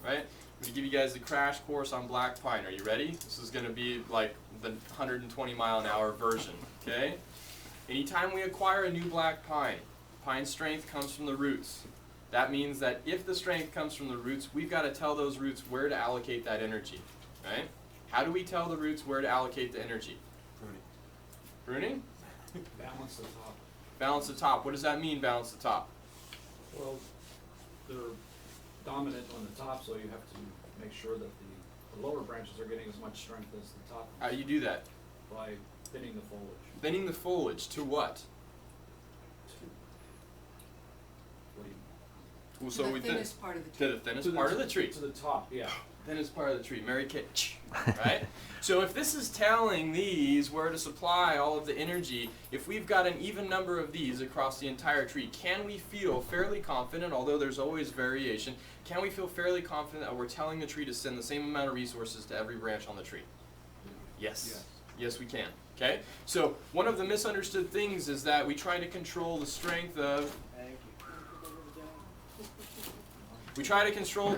right? I'm going to give you guys the crash course on black pine. Are you ready? This is going to be like the 120 mile an hour version, okay? Anytime we acquire a new black pine, pine strength comes from the roots. That means that if the strength comes from the roots, we've got to tell those roots where to allocate that energy, right? How do we tell the roots where to allocate the energy? Pruning? Balance the top. Balance the top. What does that mean, balance the top? Well, they're dominant on the top, so you have to make sure that the lower branches are getting as much strength as the top How do you do that? by thinning the foliage. Thinning the foliage to what? What do you Well, To the we thinnest part of the to tree. the thinnest part of the tree. To the top, yeah. Thinnest part of the tree. Mary Kay. Right? So if this is telling these where to supply all of the energy, if we've got an even number of these across the entire tree, can we feel fairly confident, although there's always variation, can we feel fairly confident that we're telling the tree to send the same amount of resources to every branch on the tree? Yes. Yes, we can. Okay? So one of the misunderstood things is that we try to control the strength of control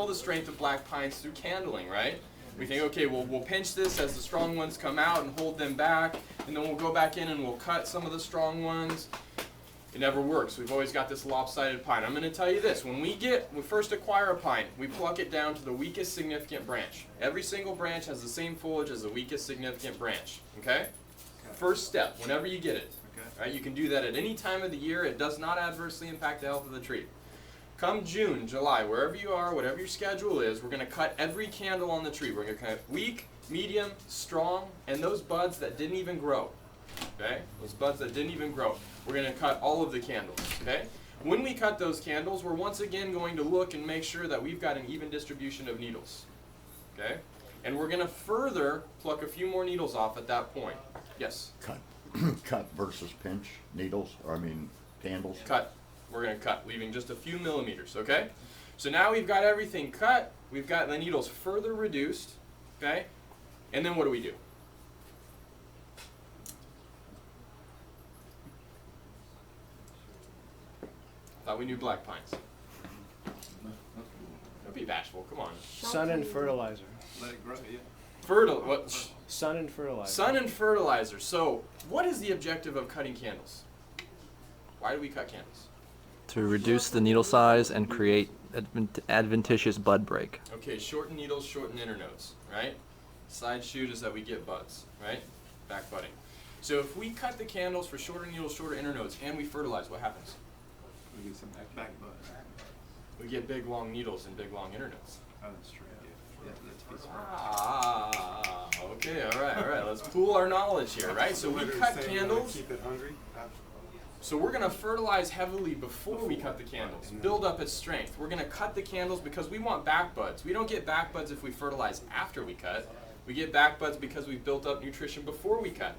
the strength of black pines through candling, right? We think, okay, we'll pinch this as the strong ones come out and hold them back, and then we'll go back in and we'll cut some of the strong ones. It never works. We've always got this lopsided pine. I'm going to tell you this. When we first acquire a pine, we pluck it down to the weakest significant branch. Every single branch has the same foliage as the weakest significant branch, okay? First step, whenever you get it. Right? You can do that at any time of the year. It does not adversely impact the health of the tree. Come June, July, wherever you are, whatever your schedule is, we're going to cut every candle on the tree. We're going to cut weak, medium, strong, and those buds that didn't even grow. Okay? Those buds that didn't even grow. We're going to cut all of the candles. Okay? When we cut those candles, we're once again going to look and make sure that we've got an even distribution of needles. Okay? And we're going to further pluck a few more needles off at that point. Yes? Cut versus pinch needles, or I mean candles. Cut. We're going to cut, leaving just a few millimeters, okay? So now we've got everything cut, we've got the needles further reduced, okay? And then what do we do? Thought we knew black pines. Don't be bashful, come on. Sun and fertilizer. Let it grow, yeah. Sun and fertilizer. Sun and fertilizer. So, what is the objective of cutting candles? Why do we cut candles? To reduce the needle size and create adventitious bud break. Okay, shorten needles, shorten internodes, right? Side shoot is that we get buds, right? Back budding. So if we cut the candles for shorter needles, shorter internodes, and we fertilize, what happens? We get some back bud. We get big, long needles and big, long internodes. Oh, that's true. Yeah, that's a piece of work. Ah, okay, all right. Let's pool our knowledge here, right? So we cut candles. Keep it hungry. So we're going to fertilize heavily before we cut the candles, build up its strength. We're going to cut the candles because we want back buds. We don't get back buds if we fertilize after we cut. We get back buds because we've built up nutrition before we cut.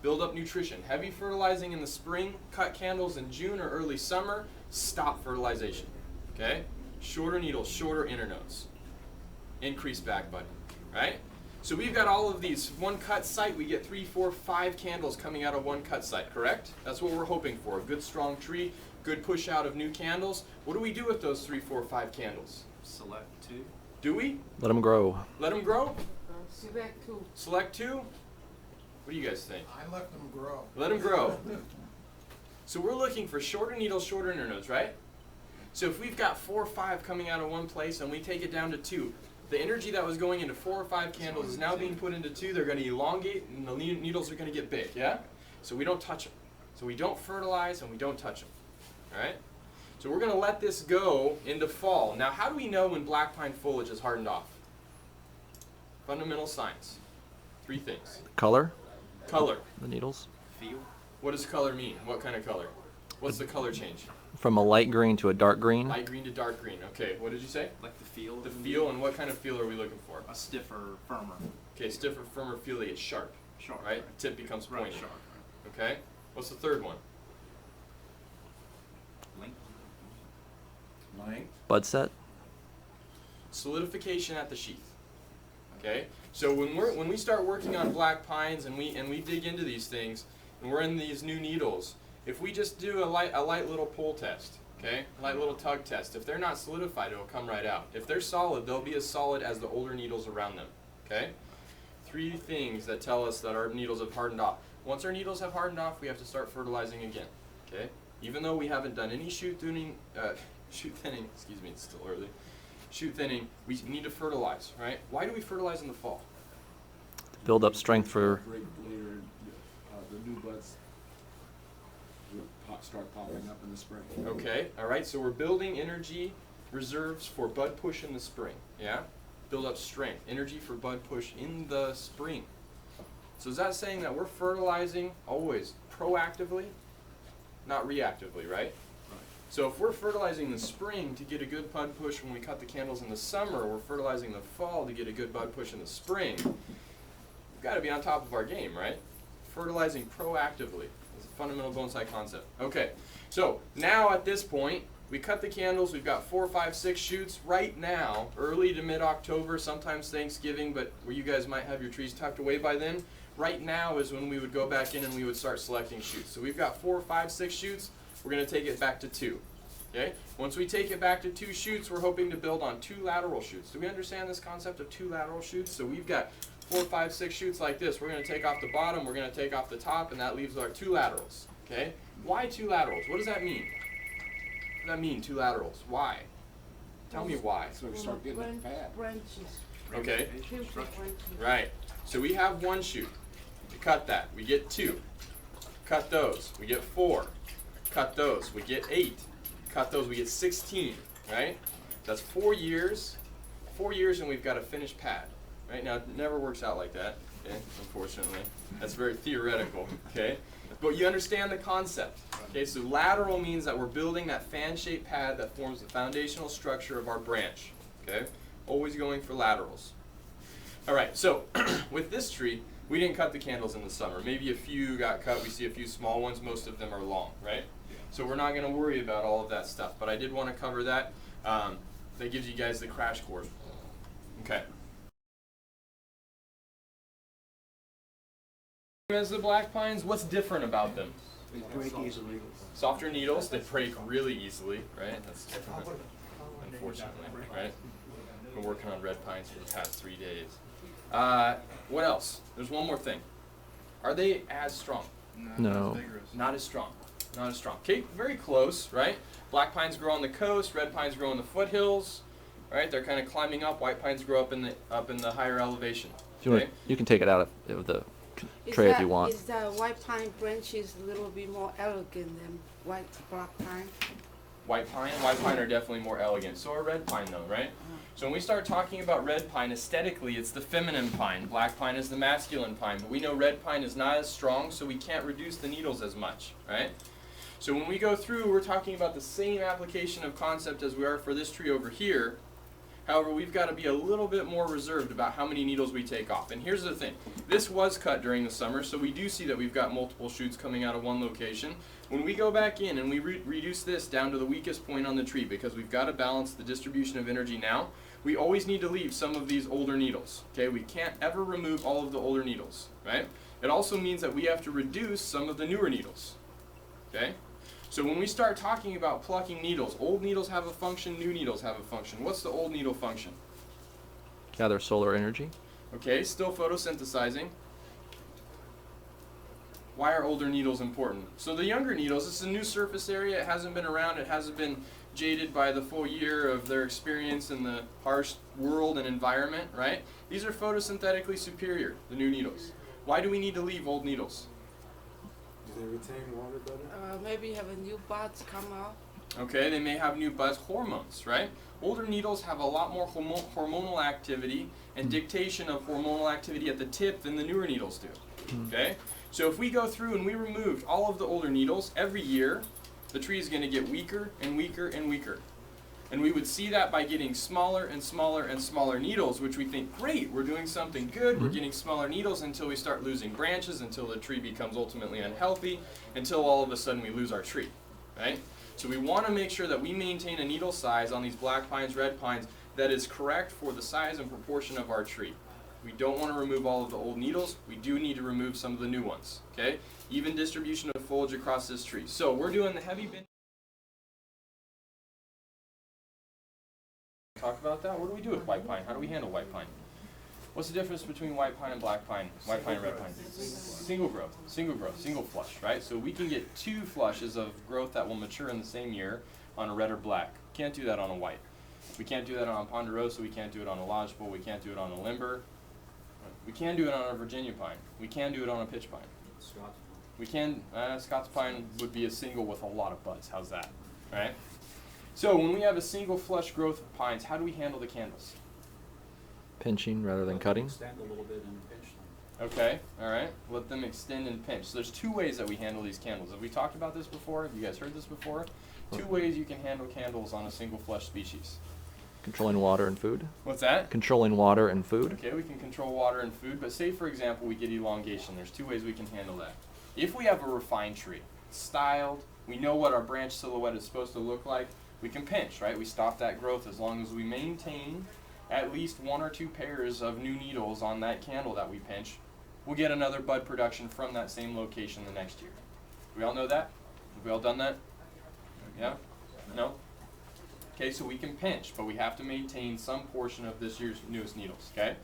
Build up nutrition. Heavy fertilizing in the spring, cut candles in June or early summer, stop fertilization. Okay? Shorter needles, shorter internodes. Increase back budding, right? So we've got all of these. One cut site, we get 3, 4, 5 candles coming out of one cut site, correct? That's what we're hoping for. A good strong tree, good push out of new candles. What do we do with those 3, 4, 5 candles? Select two. Do we? Let them grow. Let them grow? Select two. Select 2? What do you guys think? I let them grow. Let them grow. So we're looking for shorter needles, shorter internodes, right? So if we've got 4 or 5 coming out of one place and we take it down to 2, the energy that was going into 4 or 5 candles is now being put into 2. They're going to elongate, and the needles are going to get big, yeah? So we don't touch them. So we don't fertilize, and we don't touch them, all right? So we're going to let this go into fall. Now, how do we know when black pine foliage is hardened off? Fundamental science. 3 things. Color, Color. the needles. Feel. What does color mean? What kind of color? What's the color change? From a light green to a dark green. Light green to dark green. Okay, what did you say? Like the feel. The feel, and what kind of feel are we looking for? A stiffer, firmer. Okay, stiffer, firmer feel, they get sharp, Sharp. right? The tip becomes Right, pointy. sharp. Okay? What's the third one? Length. Length. Bud set. Solidification at the sheath. Okay? So when we start working on black pines and we dig into these things and we're in these new needles, if we just do a light little pull test, Okay, like little tug test. If they're not solidified, it'll come right out. If they're solid, they'll be as solid as the older needles around them. Okay, 3 things that tell us that our needles have hardened off. Once our needles have hardened off, we have to start fertilizing again. Okay, even though we haven't done any shoot thinning, excuse me, it's still early. Shoot thinning, we need to fertilize, right? Why do we fertilize in the fall? Build up strength for. Break later, the new buds will start popping up in the spring. Okay, all right, so we're building energy reserves for bud push in the spring, yeah? Build up strength, energy for bud push in the spring. So is that saying that we're fertilizing always proactively, not reactively, right? So if we're fertilizing in the spring to get a good bud push when we cut the candles in the summer, we're fertilizing in the fall to get a good bud push in the spring, we've got to be on top of our game, right? Fertilizing proactively is a fundamental bonsai concept. Okay, so now at this point, we cut the candles, we've got 4, 5, 6 shoots right now, early to mid-October, sometimes Thanksgiving, but where you guys might have your trees tucked away by then. Right now is when we would go back in and we would start selecting shoots. So we've got 4, 5, 6 shoots, we're going to take it back to 2. Okay? Once we take it back to 2 shoots, we're hoping to build on 2 lateral shoots. Do we understand this concept of 2 lateral shoots? So we've got 4, 5, 6 shoots like this. We're going to take off the bottom, we're going to take off the top, and that leaves our 2 laterals. Okay? Why 2 laterals? What does that mean? What does that mean, 2 laterals? Why? Tell me why. So we start getting it fat. Branches. Okay? Huge branches. Right. So we have 1 shoot. We cut that. We get 2. Cut those. We get 4. Cut those. We get 8. Cut those. We get 16. Right? That's 4 years. 4 years and we've got a finished pad. Right? Now, it never works out like that. Okay? Unfortunately. That's very theoretical. Okay? But you understand the concept. Okay? So lateral means that we're building that fan-shaped pad that forms the foundational structure of our branch. Okay? Always going for laterals. All right. So with this tree, we didn't cut the candles in the summer. Maybe a few got cut. We see a few small ones. Most of them are long, right? So we're not going to worry about all of that stuff. But I did want to cover that. That gives you guys the crash course. Okay. As the black pines, what's different about them? They break easily. Softer needles. They break really easily, right? That's different, unfortunately, right? Been working on red pines for the past 3 days. What else? There's one more thing. Are they as strong? No. Not as strong. Not as strong. Okay, very close, right? Black pines grow on the coast. Red pines grow in the foothills, right? They're kind of climbing up. White pines grow up in the higher elevation. If you, want, you can take it out of the tray if you want. Is the white pine branches a little bit more elegant than black pine? White pine are definitely more elegant. So are red pine though, right? So when we start talking about red pine, aesthetically it's the feminine pine. Black pine is the masculine pine. But we know red pine is not as strong, so we can't reduce the needles as much, right? So when we go through, we're talking about the same application of concept as we are for this tree over here. However, we've got to be a little bit more reserved about how many needles we take off. And here's the thing. This was cut during the summer, so we do see that we've got multiple shoots coming out of one location. When we go back in and we reduce this down to the weakest point on the tree, because we've got to balance the distribution of energy now, we always need to leave some of these older needles. Okay, we can't ever remove all of the older needles, right? It also means that we have to reduce some of the newer needles. Okay? So when we start talking about plucking needles, old needles have a function, new needles have a function. What's the old needle function? Gather solar energy. Okay, still photosynthesizing. Why are older needles important? So the younger needles, this is a new surface area, it hasn't been around, it hasn't been jaded by the full year of their experience in the harsh world and environment, right? These are photosynthetically superior, the new needles. Why do we need to leave old needles? Do they retain water better? Maybe have a new buds come out. Okay, they may have new buds, hormones, right? Older needles have a lot more hormonal activity and dictation of hormonal activity at the tip than the newer needles do, okay? So if we go through and we removed all of the older needles, every year the tree is going to get weaker and weaker and weaker. And we would see that by getting smaller and smaller and smaller needles, which we think, great, we're doing something good, we're getting smaller needles until we start losing branches, until the tree becomes ultimately unhealthy, until all of a sudden we lose our tree, right? So we want to make sure that we maintain a needle size on these black pines, red pines, that is correct for the size and proportion of our tree. We don't want to remove all of the old needles. We do need to remove some of the new ones, okay? Even distribution of foliage across this tree. So we're doing the heavy bin. talk about that. What do we do with white pine? How do we handle white pine? What's the difference between white pine and black pine? White pine and red pine? Single growth, single flush, right? So we can get 2 flushes of growth that will mature in the same year on a red or black. Can't do that on a white. We can't do that on a ponderosa, we can't do it on a lodgepole, we can't do it on a limber. We can do it on a Virginia pine. We can do it on a pitch pine. Scott's. We can, Scots pine would be a single with a lot of buds. How's that? Right? So when we have a single flush growth of pines, how do we handle the candles? Pinching rather than cutting. Extend a little bit and pinch them. Okay, alright. Let them extend and pinch. So there's 2 ways that we handle these candles. Have we talked about this before? Have you guys heard this before? 2 ways you can handle candles on a single flush species. Controlling water and food. What's that? Controlling water and food. Okay, we can control water and food, but say for example we get elongation. There's 2 ways we can handle that. If we have a refined tree, styled, we know what our branch silhouette is supposed to look like, we can pinch, right? We stop that growth as long as we maintain at least 1 or 2 pairs of new needles on that candle that we pinch. We'll get another bud production from that same location the next year. We all know that? Have we all done that? Yeah? No? Okay, so we can pinch, but we have to maintain some portion of this year's newest needles, okay?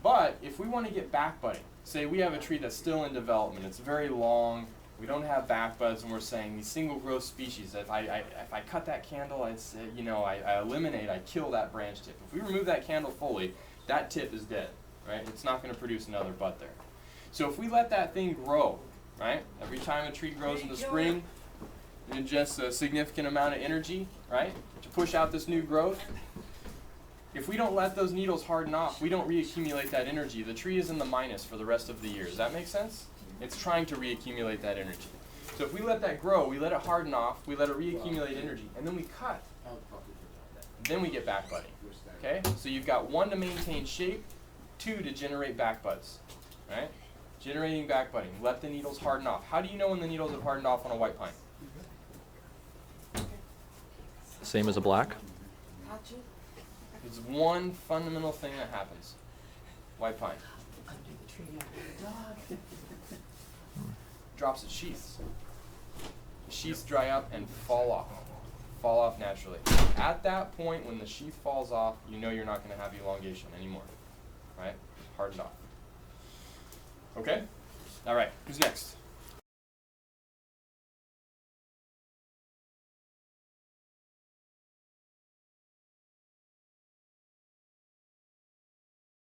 But if we want to get back budding, say we have a tree that's still in development, it's very long, we don't have back buds, and we're saying these single growth species, if I cut that candle, it's, I eliminate, I kill that branch tip. If we remove that candle fully, that tip is dead, right? It's not going to produce another bud there. So if we let that thing grow, right? Every time a tree grows in the spring, it ingests a significant amount of energy, right? To push out this new growth. If we don't let those needles harden off, we don't reaccumulate that energy. The tree is in the minus for the rest of the year. Does that make sense? It's trying to reaccumulate that energy. So if we let that grow, we let it harden off, we let it reaccumulate energy, and then we cut. Then we get back budding. Okay? So you've got 1 to maintain shape, 2 to generate back buds. Right? Generating back budding. Let the needles harden off. How do you know when the needles have hardened off on a white pine? Same as a black. Touch it. There's one fundamental thing that happens. White pine. Drops its sheaths. The sheaths dry up and fall off. Fall off naturally. At that point, when the sheath falls off, you know you're not going to have elongation anymore. Right? Hardened off. Okay? All right. Who's next?